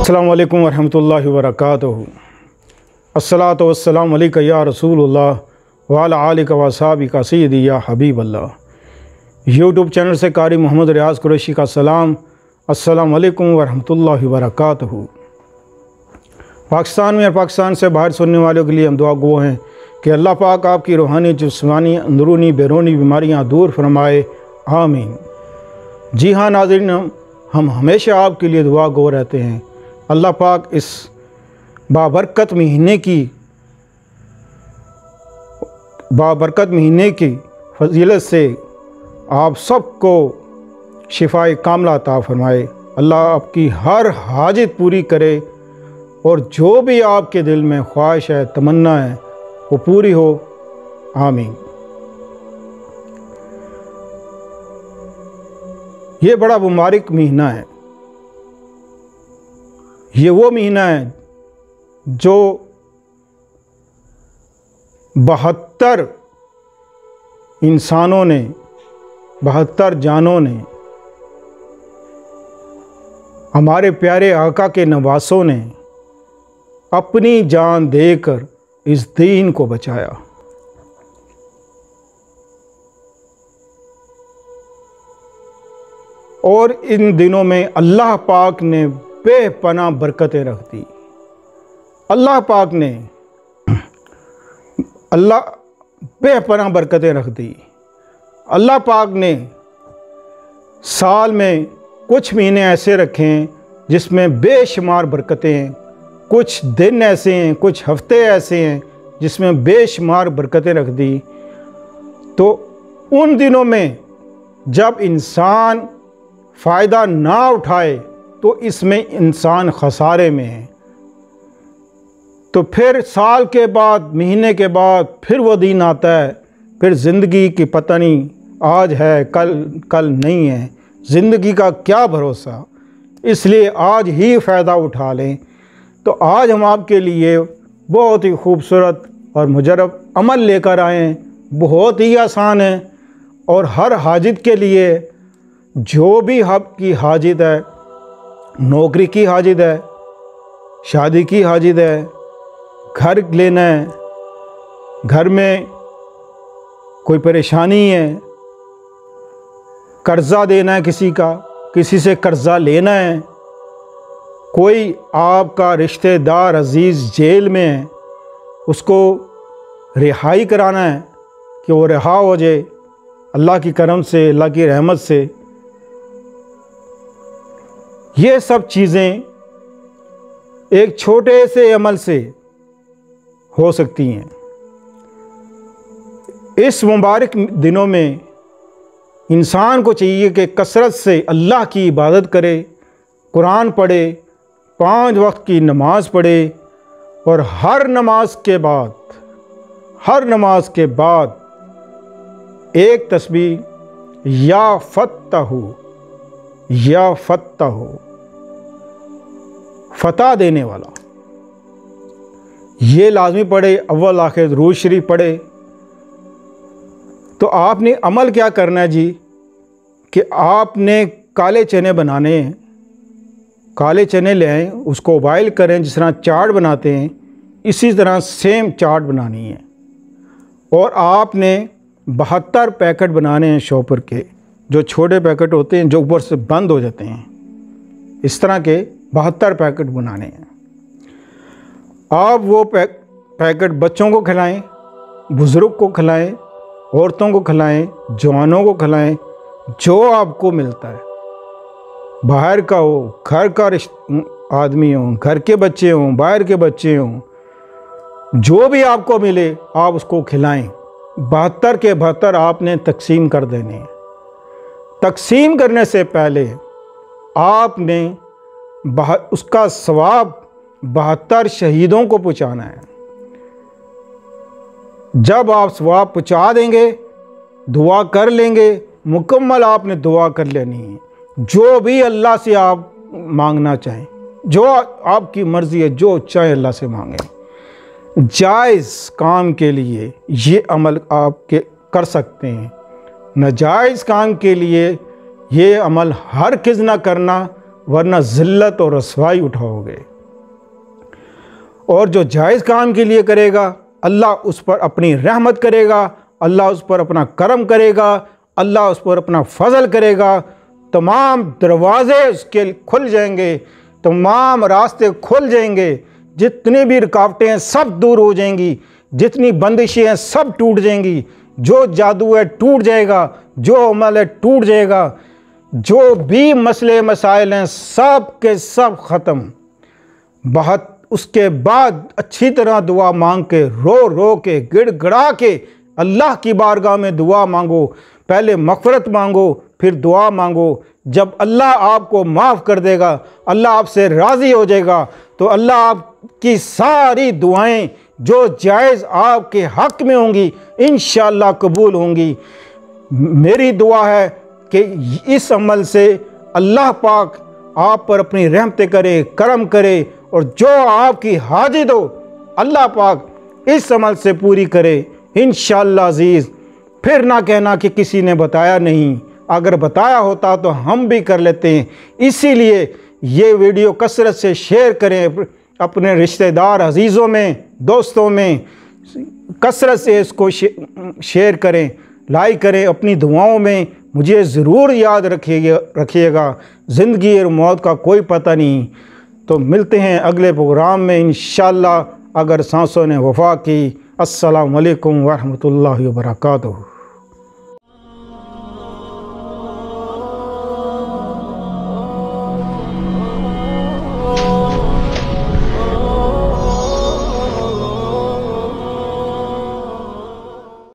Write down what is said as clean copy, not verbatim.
अस्सलामु अलैकुम वरहमतुल्लाहि वबरकातुहू। अस्सलातु वस्सलामु अलैका या रसूलुल्लाह व अला आलिका व असहाबिका सय्यदी या हबीबल्लाह। यूट्यूब चैनल से कारी मोहम्मद रियाज़ कुरैशी का सलाम। अस्सलामु अलैकुम वरहमतुल्लाहि वबरकातुहू। पाकिस्तान में और पाकिस्तान से बाहर सुनने वालों के लिए हम दुआ गो हैं कि अल्लाह पाक आपकी रूहानी जिस्मानी अंदरूनी बैरूनी बीमारियाँ दूर फरमाए, आमीन। जी हाँ नाज़रीन, हम हमेशा आपके लिए दुआ गो रहते हैं। अल्लाह पाक इस बाबरकत महीने की फजीलत से आप सबको शिफाए कामला अता फरमाए। अल्लाह आपकी हर हाजत पूरी करे और जो भी आपके दिल में ख्वाहिश है, तमन्ना है, वो पूरी हो, आमीन। ये बड़ा मुबारक महीना है। ये वो महीना है जो 72 इंसानों ने, 72 जानों ने, हमारे प्यारे आका के नवासों ने अपनी जान देकर इस दीन को बचाया। और इन दिनों में अल्लाह पाक ने बेपनाह बरकतें रख दी। अल्लाह पाक ने बेपनाह बरकतें रख दी। अल्लाह पाक ने साल में कुछ महीने ऐसे रखे हैं जिसमें बेशुमार बरकतें हैं, कुछ दिन ऐसे हैं, कुछ हफ्ते ऐसे हैं जिसमें बेशुमार बरकतें रख दी। तो उन दिनों में जब इंसान फ़ायदा ना उठाए तो इसमें इंसान खसारे में है। तो फिर साल के बाद, महीने के बाद फिर वो दिन आता है, फिर ज़िंदगी की पता नहीं आज है कल नहीं है, ज़िंदगी का क्या भरोसा। इसलिए आज ही फ़ायदा उठा लें। तो आज हम आपके लिए बहुत ही खूबसूरत और मुजरब अमल लेकर आए हैं। बहुत ही आसान है और हर हाजित के लिए, जो भी आपकी हाजित है, नौकरी की हाजित है, शादी की हाजित है, घर लेना है, घर में कोई परेशानी है, कर्ज़ा देना है किसी का, किसी से कर्ज़ा लेना है, कोई आपका रिश्तेदार अजीज़ जेल में है, उसको रिहाई कराना है कि वो रिहा हो जाए अल्लाह की करम से, अल्लाह की रहमत से। ये सब चीज़ें एक छोटे से अमल से हो सकती हैं। इस मुबारक दिनों में इंसान को चाहिए कि कसरत से अल्लाह की इबादत करे, कुरान पढ़े, 5 वक्त की नमाज़ पढ़े और हर नमाज के बाद एक तस्बीह या फत्ताहू, फ़तह देने वाला, ये लाजमी पढ़े। अव्वल आखिर दुरूद शरीफ पढ़े। तो आपने अमल क्या करना है जी, कि आपने काले चने बनाने हैं। काले चने ले आएँ, उसको बॉयल करें, जिस तरह चाट बनाते हैं इसी तरह सेम चाट बनानी है। और आपने 72 पैकेट बनाने हैं शॉपर के, जो छोटे पैकेट होते हैं जो ऊपर से बंद हो जाते हैं, इस तरह के 72 पैकेट बनाने हैं। आप वो पैकेट बच्चों को खिलाएं, बुज़ुर्ग को खिलाएं, औरतों को खिलाएं, जवानों को खिलाएं, जो आपको मिलता है, बाहर का हो, घर का आदमी हो, घर के बच्चे हों, बाहर के बच्चे हों, जो भी आपको मिले आप उसको खिलाएं। 72 के 72 आपने तकसीम कर देने हैं। तकसीम करने से पहले आपने उसका सवाब 72 शहीदों को पहुँचाना है। जब आप सवाब पहुँचा देंगे, दुआ कर लेंगे, मुकम्मल आपने दुआ कर लेनी है। जो भी अल्लाह से आप मांगना चाहें, जो आपकी मर्ज़ी है, जो चाहे अल्लाह से मांगें। जायज़ काम के लिए ये अमल आप कर सकते हैं। नाजायज़ काम के लिए ये अमल हरगिज़ ना करना, वरना ज़िल्लत और रसवाई उठाओगे। और जो जायज़ काम के लिए करेगा अल्लाह उस पर अपनी रहमत करेगा, अल्लाह उस पर अपना करम करेगा, अल्लाह उस पर अपना फजल करेगा। तमाम दरवाज़े उसके खुल जाएंगे, तमाम रास्ते खुल जाएंगे, जितनी भी रुकावटें हैं सब दूर हो जाएंगी, जितनी बंदिशें हैं सब टूट जाएंगी, जो जादू है टूट जाएगा, जो अमल है टूट जाएगा, जो भी मसले मसाइल हैं सब के सब ख़त्म। बहुत उसके बाद अच्छी तरह दुआ मांग के, रो रो के, गिड़गिड़ा के अल्लाह की बारगाह में दुआ मांगो। पहले मग़फ़िरत मांगो, फिर दुआ मांगो। जब अल्लाह आपको माफ़ कर देगा, अल्लाह आपसे राज़ी हो जाएगा, तो अल्लाह आपकी सारी दुआएं जो जायज़ आपके हक़ में होंगी इंशाअल्लाह कबूल होंगी। मेरी दुआ है कि इस अमल से अल्लाह पाक आप पर अपनी रहमतें करे, करम करे, और जो आपकी हाजित हो अल्लाह पाक इस अमल से पूरी करे इंशाअल्लाह अज़ीज़। फिर ना कहना कि किसी ने बताया नहीं, अगर बताया होता तो हम भी कर लेते हैं। इसीलिए ये वीडियो कसरत से शेयर करें, अपने रिश्तेदार अजीज़ों में, दोस्तों में कसरत से इसको शेयर करें, लाइक करें। अपनी दुआओं में मुझे ज़रूर याद रखिएगा। ज़िंदगी और मौत का कोई पता नहीं। तो मिलते हैं अगले प्रोग्राम में इंशाअल्लाह, अगर सांसों ने वफा की। अस्सलामु अलैकुम वरहमतुल्लाहि वबरकातुहू।